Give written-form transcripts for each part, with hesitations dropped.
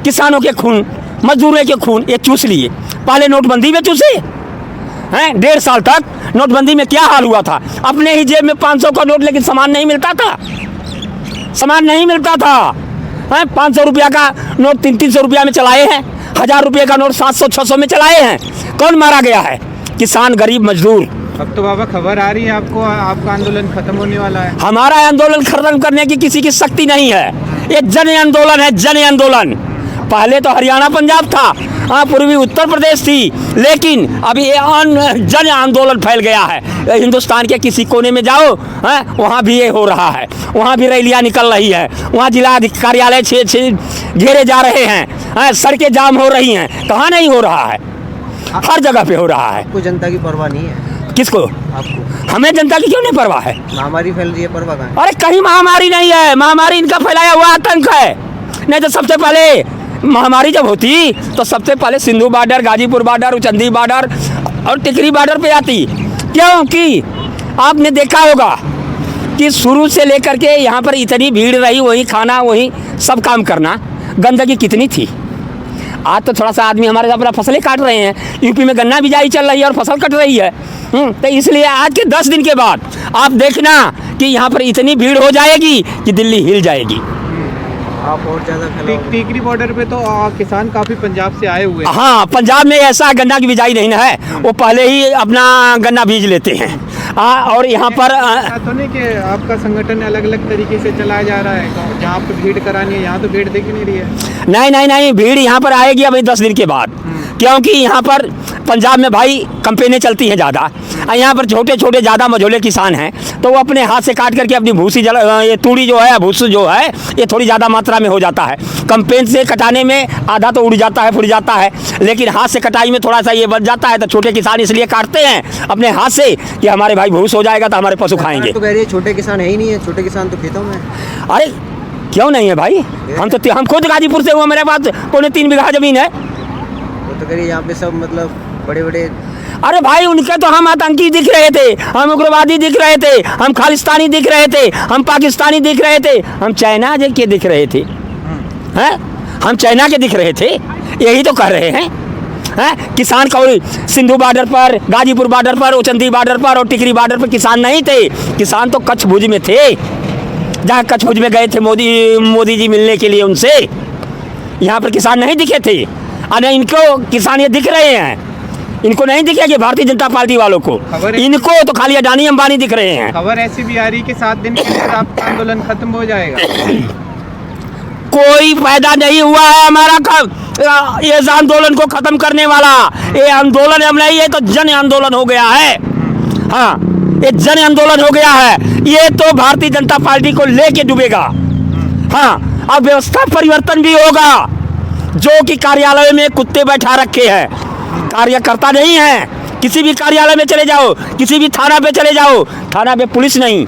किसानों के खून, मजदूरों के खून ये चूस लिए। पहले नोटबंदी में चूसे हैं 1.5 साल तक। नोटबंदी में क्या हाल हुआ था, अपने ही जेब में 500 का नोट, लेकिन सामान नहीं मिलता था, सामान नहीं मिलता था। 500 रुपया का नोट 300 रुपया में चलाए हैं, 1000 रुपये का नोट 700-600 में चलाए हैं। कौन मारा गया है? किसान, गरीब, मजदूर। अब तो बाबा खबर आ रही है आपको, आपका आंदोलन खत्म होने वाला है। हमारा आंदोलन खत्म करने की किसी की शक्ति नहीं है। ये जन आंदोलन है, जन आंदोलन। पहले तो हरियाणा, पंजाब था, पूर्वी उत्तर प्रदेश थी, लेकिन अभी ये जन आंदोलन फैल गया है। हिंदुस्तान के किसी कोने में जाओ, वहाँ भी ये हो रहा है, वहाँ भी रैलियाँ निकल रही है, वहाँ जिला कार्यालय घेरे जा रहे हैं, सड़कें जाम हो रही हैं। कहाँ नहीं हो रहा है? हर जगह पे हो रहा है। आपको जनता की परवाह नहीं है? किसको? आपको। हमें जनता की क्यों नहीं परवाह है? महामारी फैल रही है, परवाह कहाँ है? अरे कहीं महामारी नहीं है, महामारी इनका फैलाया हुआ आतंक है। नहीं तो सबसे पहले महामारी जब होती तो सबसे पहले सिंधु बॉर्डर, गाजीपुर बॉर्डर, उचंदी बॉर्डर और टिकरी बॉर्डर पे आती। क्योंकि आपने देखा होगा कि शुरू से लेकर के यहाँ पर इतनी भीड़ रही, वही खाना, वही सब काम करना, गंदगी कितनी थी। आज तो थोड़ा सा आदमी हमारे अपना फसलें काट रहे हैं, यूपी में गन्ना बिजाई चल रही है और फसल कट रही है। तो इसलिए आज के 10 दिन के बाद आप देखना कि यहाँ पर इतनी भीड़ हो जाएगी कि दिल्ली हिल जाएगी। आप और ज़्यादा टिकरी बॉर्डर पे तो किसान काफ़ी पंजाब से आए हुए हैं। हाँ, पंजाब में ऐसा गन्ना की बिजाई नहीं है, वो पहले ही अपना गन्ना बीज लेते हैं। और यहाँ पर तो नहीं कि आपका संगठन अलग अलग तरीके से चलाया जा रहा है, जहाँ पे भीड़ करानी है यहाँ तो भीड़ दिख नहीं रही है। नहीं, भीड़ यहाँ पर आएगी अभी 10 दिन के बाद, क्योंकि यहाँ पर पंजाब में भाई कंपेनें चलती हैं ज़्यादा, यहाँ पर छोटे छोटे ज़्यादा मझोले किसान हैं, तो वो अपने हाथ से काट करके अपनी भूसी ये तूड़ी जो है, भूस जो है, ये थोड़ी ज़्यादा मात्रा में हो जाता है। कंपेन से कटाने में आधा तो उड़ जाता है, फुट जाता है, लेकिन हाथ से कटाई में थोड़ा सा ये बच जाता है। तो छोटे किसान इसलिए काटते हैं अपने हाथ से कि हमारे भाई भूस हो जाएगा तो हमारे पशु खाएंगे। तो कह रही है छोटे किसान है ही नहीं है, छोटे किसान तो खेतों में। अरे क्यों नहीं है भाई? हम खुद गाजीपुर से हुआ, मेरे पास 3.25 बीघा ज़मीन है। वो तो कह रही है यहाँ पे सब मतलब बड़े बड़े। अरे भाई, उनके तो हम आतंकी दिख रहे थे, हम उग्रवादी दिख रहे थे, हम खालिस्तानी दिख रहे थे, हम पाकिस्तानी दिख रहे थे, हम चाइना के दिख रहे थे, हैं? हम चाइना के दिख रहे थे, यही तो कर रहे हैं। किसान कोई सिंधु बॉर्डर पर, गाजीपुर बॉर्डर पर, उचंदी बॉर्डर पर और टिकरी बॉर्डर पर किसान नहीं थे। किसान तो कच्छ भुज में थे, जहाँ कच्छ भुज में गए थे मोदी जी मिलने के लिए उनसे। यहाँ पर किसान नहीं दिखे थे। अरे इनको किसान ये दिख रहे हैं, इनको नहीं दिखेगी भारतीय जनता पार्टी वालों को, इनको तो खाली अडानी अंबानी दिख रहे हैं। खबर ऐसी भी आ रही कि 7 दिन के अंदर आपका आंदोलन खत्म हो जाएगा। कोई फायदा नहीं हुआ है हमारा ये आंदोलन को खत्म करने वाला। ये आंदोलन हम नहीं, ये तो जन आंदोलन हो गया है। हाँ, ये जन आंदोलन हो गया है। ये तो भारतीय जनता पार्टी को लेके डूबेगा। हाँ, अब व्यवस्था परिवर्तन भी होगा। जो कि कार्यालय में कुत्ते बैठा रखे हैं, कार्यकर्ता नहीं है। किसी भी कार्यालय में चले जाओ, किसी भी थाना पे चले जाओ, थाना पे पुलिस नहीं,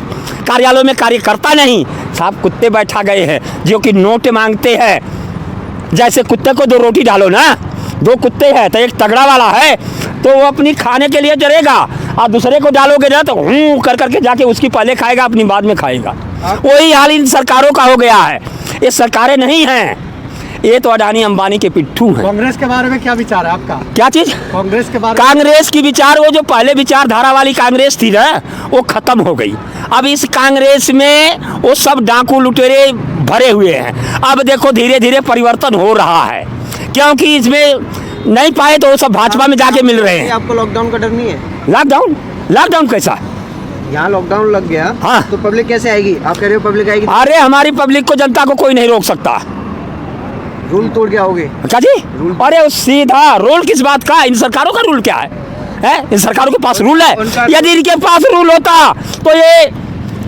कार्यालयों में कार्यकर्ता नहीं, साहब कुत्ते बैठा गए हैं जो कि नोट मांगते हैं। जैसे कुत्ते को 2 रोटी डालो ना, 2 कुत्ते हैं तो एक तगड़ा वाला है तो वो अपनी खाने के लिए चलेगा, और दूसरे को डालोगे ना तो कर करके जाके उसकी पहले खाएगा, अपनी बाद में खाएगा। वही हाल इन सरकारों का हो गया है। ये सरकारें नहीं हैं, ये तो अडानी अंबानी के पिट्ठू हैं। कांग्रेस के बारे में क्या विचार है आपका? क्या चीज? कांग्रेस के बारे में। कांग्रेस की विचार, वो जो पहले विचारधारा वाली कांग्रेस थी ना, वो खत्म हो गई। अब इस कांग्रेस में वो सब डाकू लुटेरे भरे हुए हैं। अब देखो धीरे धीरे परिवर्तन हो रहा है, क्योंकि इसमें नहीं पाए तो वो सब भाजपा में जाके मिल रहे हैं। आपको लॉकडाउन का डर नहीं है? लॉकडाउन कैसा? यहाँ लॉकडाउन लग गया। हाँ, तो पब्लिक कैसे आएगी? आप कह रहे हो पब्लिक आएगी। अरे हमारी पब्लिक को, जनता को कोई नहीं रोक सकता। रूल तोड़ के आओगे? क्या जी? अरे सीधा रूल किस बात का? इन सरकारों का रूल क्या है? इन सरकारों के पास रूल है? यदि इनके पास रूल होता तो ये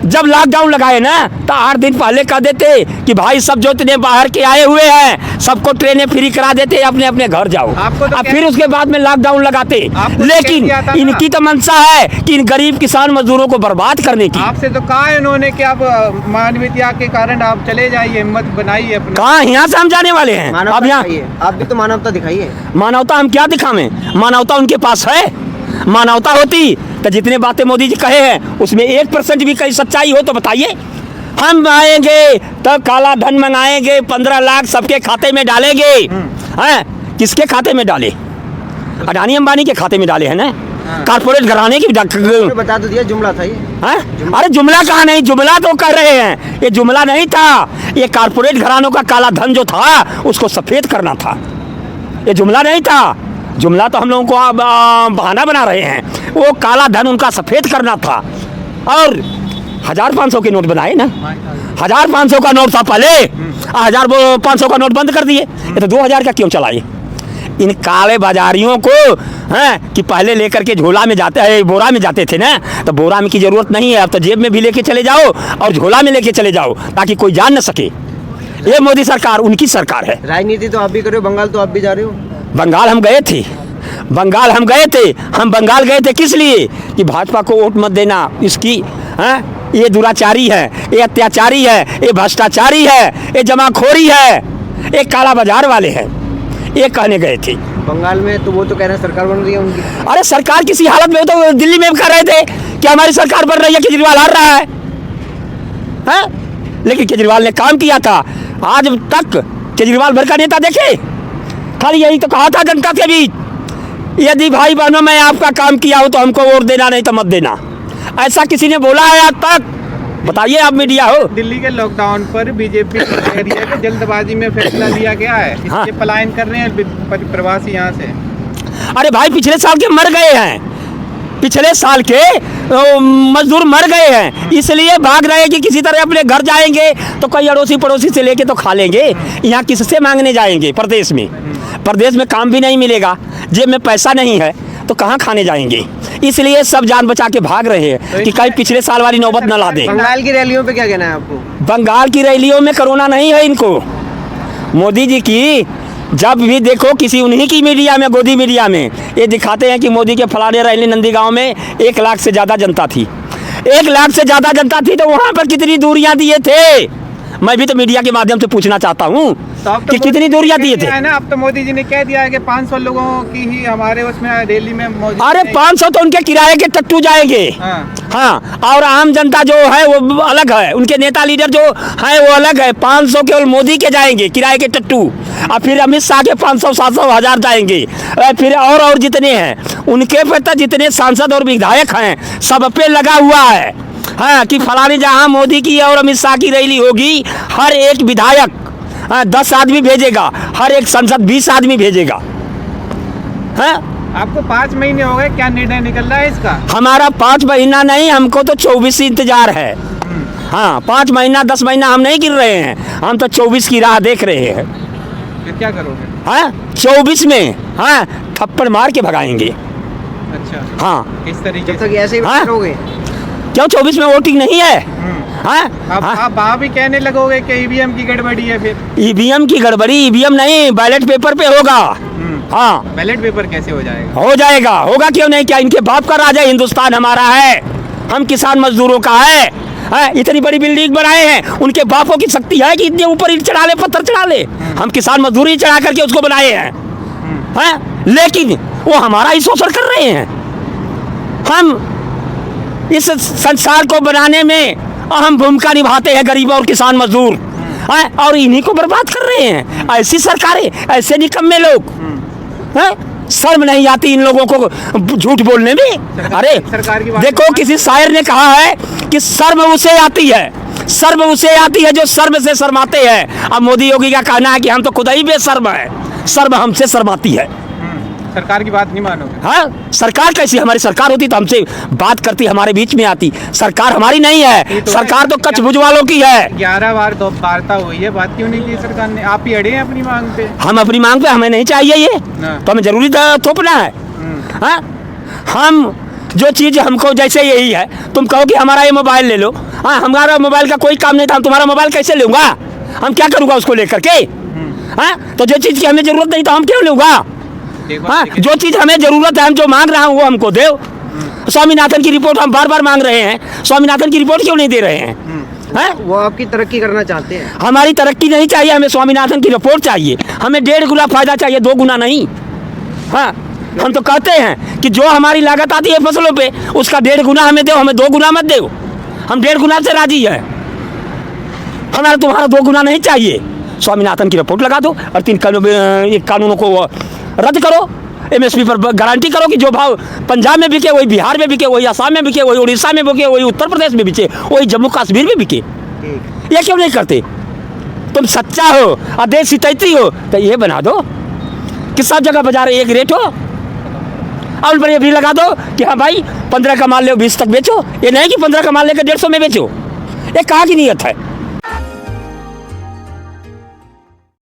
जब लॉकडाउन लगाए ना तो 8 दिन पहले कह देते कि भाई सब जो इतने बाहर के आए हुए हैं सबको ट्रेनें फ्री करा देते, अपने अपने घर जाओ। तो अब फिर उसके बाद में लॉकडाउन लगाते। लेकिन इनकी तो मंशा है कि इन गरीब किसान मजदूरों को बर्बाद करने की। आपसे तो कहा है उन्होंने कि आप मानवीयता के कारण आप चले जाइए, हिम्मत बनाइए अपनी। कहाँ यहाँ से हम जाने वाले हैं? अब यहाँ आप भी तो मानवता दिखाइए। मानवता हम क्या दिखावें? मानवता उनके पास है। मानवता होती तो जितने बातें मोदी जी कहे हैं उसमें 1% भी कहीं सच्चाई हो तो बताइए। हम आएंगे तो काला धन मंगाएंगे, 15 लाख सबके खाते में डालेंगे। हैं, किसके खाते में डाले? अडानी अंबानी के खाते में डाले हैं ना, कारपोरेट घराने की। बता तो दिया जुमला था ये। हैं? अरे जुमला कहाँ नहीं, जुमला तो कर रहे हैं, ये जुमला नहीं था, ये कारपोरेट घरानों का काला धन जो था उसको सफेद करना था, ये जुमला नहीं था। जुमला तो हम लोगों को बहाना बना रहे हैं, वो काला धन उनका सफेद करना था। और 1500 के नोट बनाए ना, 1500 का नोट था पहले, 1500 का नोट बंद कर दिए, ये तो 2000 का क्यों चलाए? इन काले बाजारियों को हैं कि पहले लेकर के झोला में जाते हैं, बोरा में जाते थे ना, तो बोरा में की ज़रूरत नहीं है, अब तो जेब में भी लेके चले जाओ और झोला में लेके चले जाओ ताकि कोई जान न सके। ये मोदी सरकार उनकी सरकार है। राजनीति तो आप भी कर रहे हो, बंगाल तो आप भी जा रहे हो। बंगाल हम गए थे, बंगाल हम गए थे, हम बंगाल गए थे किस लिए? कि भाजपा को वोट मत देना, इसकी हैं ये दुराचारी है, ये अत्याचारी है, ये भ्रष्टाचारी है, ये जमाखोरी है, ये काला बाजार वाले हैं, ये कहने गए थे। बंगाल में तो वो तो कह रहे हैं सरकार बन रही है उनकी। अरे सरकार किसी हालत में हो तो दिल्ली में कर रहे थे कि हमारी सरकार बन रही है, केजरीवाल हार रहा है, हैं? लेकिन केजरीवाल ने काम किया था, आज तक केजरीवाल भर का नेता देखे, खाली यही तो कहा था जनता के बीच, यदि भाई बहनों मैं आपका काम किया हो तो हमको वोट देना, नहीं तो मत देना। ऐसा किसी ने बोला है आज तक? बताइए, आप मीडिया हो। दिल्ली के लॉकडाउन पर बीजेपी कह रही है कि जल्दबाजी में फैसला लिया गया है, हाँ। इसलिए पलायन कर रहे हैं प्रवासी यहाँ से। अरे भाई पिछले साल के मर गए हैं, पिछले साल के मजदूर मर गए हैं, इसलिए भाग रहे हैं कि किसी तरह अपने घर जाएंगे तो कोई अड़ोसी पड़ोसी से लेके तो खा लेंगे, यहाँ किससे मांगने जाएंगे? प्रदेश में, प्रदेश में काम भी नहीं मिलेगा, जेब में पैसा नहीं है तो कहाँ खाने जाएंगे? इसलिए सब जान बचा के भाग रहे हैं कि कहीं पिछले साल वाली नौबत न ला दे। बंगाल की रैलियों पे क्या कहना है आपको? बंगाल की रैलियों में कोरोना नहीं है इनको, मोदी जी की जब भी देखो किसी उन्हीं की मीडिया में, गोदी मीडिया में ये दिखाते हैं कि मोदी के फलाने रैली नंदीगांव में 1 लाख से ज़्यादा जनता थी, 1 लाख से ज़्यादा जनता थी, तो वहाँ पर कितनी दूरियाँ दिए थे? मैं भी तो मीडिया के माध्यम से पूछना चाहता हूँ कि कितनी दूरियाँ दिए थे? है ना, अब तो मोदी जी ने कह दिया है कि 500 लोगों की ही हमारे उसमें रैली में मौजूद। अरे 500 तो उनके किराए के टट्टू जाएंगे। हाँ, और आम जनता जो है वो अलग है, उनके नेता लीडर जो है वो अलग है। 500 केवल मोदी के जाएंगे किराए के टट्टू, और फिर अमित शाह के 500, 700, 1000 जाएंगे, फिर और जितने हैं उनके पे तो जितने सांसद और विधायक हैं सब पे लगा हुआ है। हाँ, कि फलाने जहाँ मोदी की और अमित शाह की रैली होगी, हर एक विधायक 10 आदमी भेजेगा, हर एक सांसद 20 आदमी भेजेगा। हाँ, आपको 5 महीने हो गए, क्या निर्णय निकल रहा है इसका? हमारा 5 महीना नहीं, हमको तो 24 इंतजार है। हाँ, 5 महीना 10 महीना हम नहीं गिर रहे हैं, हम तो 24 की राह देख रहे हैं। फिर क्या करोगे? हाँ, 24 में हाँ थप्पड़ मार के भगाएंगे। अच्छा, हाँ, किस तरीके जब से? तक ऐसे ही हाँ? करोगे। क्यों 24 में वोटिंग नहीं है? हाँ, अब हाँ? आप वहाँ भी कहने लगोगे कि ईवीएम की गड़बड़ी है फिर? ईवीएम की गड़बड़ी, ईवीएम नहीं, बैलेट पेपर पे होगा। हाँ, बैलेट पेपर कैसे हो जाएगा? हो जाएगा, होगा क्यों नहीं? क्या इनके बाप का राज है? हिंदुस्तान हमारा है, हम किसान मजदूरों का है। हाँ, इतनी बड़ी बिल्डिंग बनाए हैं, उनके बापों की शक्ति है कि इतने ऊपर ईंट चढ़ा ले, पत्थर चढ़ा ले। हम किसान मजदूरी चढ़ा करके उसको बनाए हैं। हाँ, लेकिन वो हमारा ही शोषण कर रहे हैं। हम इस संसार को बनाने में अहम भूमिका निभाते हैं, गरीब और किसान मजदूर, और इन्हीं को बर्बाद कर रहे हैं। ऐसी सरकारें, ऐसे निकम्मे लोग, शर्म नहीं आती इन लोगों को झूठ बोलने में। अरे सरकार की बात देखो, किसी शायर ने कहा है कि शर्म उसे आती है, शर्म उसे आती है जो शर्म से शर्माते हैं। अब मोदी योगी का कहना है कि हम तो खुद ही बेशर्म है, शर्म हमसे शर्माती है। सरकार की बात नहीं मानोगे? हाँ, सरकार कैसी? हमारी सरकार होती तो हमसे बात करती, हमारे बीच में आती। सरकार हमारी नहीं है, सरकार तो कच्छ भुज वालों की है। 11 बार तो वार्ता हुई है, बात क्यों नहीं की सरकार ने? आप ही अड़े हैं अपनी मांग पे। हम अपनी मांग पे, हमें नहीं चाहिए ये, तो हमें जरूरी थोपना है। हाँ, हम जो चीज़ हमको, जैसे यही है, तुम कहो कि हमारा ये मोबाइल ले लो, हाँ, हमारा मोबाइल का कोई काम नहीं था, हम तुम्हारा मोबाइल कैसे लूँगा? हम क्या करूँगा उसको लेकर के? हाँ, तो जो चीज़ की हमें ज़रूरत नहीं तो हम क्यों लूँगा? हाँ, जो चीज़ हमें ज़रूरत है, हम जो मांग रहा हूँ वो हमको दो। स्वामीनाथन की रिपोर्ट हम बार बार मांग रहे हैं, स्वामीनाथन की रिपोर्ट क्यों नहीं दे रहे हैं? हैं? वो आपकी तरक्की करना चाहते हैं। हमारी तरक्की नहीं चाहिए, हमें स्वामीनाथन की रिपोर्ट चाहिए, हमें 1.5 गुना फायदा चाहिए, 2 गुना नहीं। हाँ, हम तो कहते हैं कि जो हमारी लागत आती है फसलों पे, उसका 1.5 गुना हमें दो, हमें 2 गुना मत दो। हम 1.5 गुना से राजी है। हमारा तुम्हारा 2 गुना नहीं चाहिए। स्वामीनाथन की रिपोर्ट लगा दो और 3 कानूनों को रद्द करो। एमएसपी पर गारंटी करो कि जो भाव पंजाब में बिके वही बिहार में बिके, वही असम में बिके, वही उड़ीसा में बिके, वही उत्तर प्रदेश में बिके, वही जम्मू कश्मीर में बिके। ठीक। ये क्यों नहीं करते? तुम सच्चा हो और देश हितैषी हो तो ये बना दो कि सब जगह बाजार एक रेट हो। और उन पर ये भी लगा दो कि हाँ भाई 15 का माल ले 20 तक बेचो। ये नहीं कि 15 का माल लेकर 150 में बेचो। ये कहाँ की नीयत है?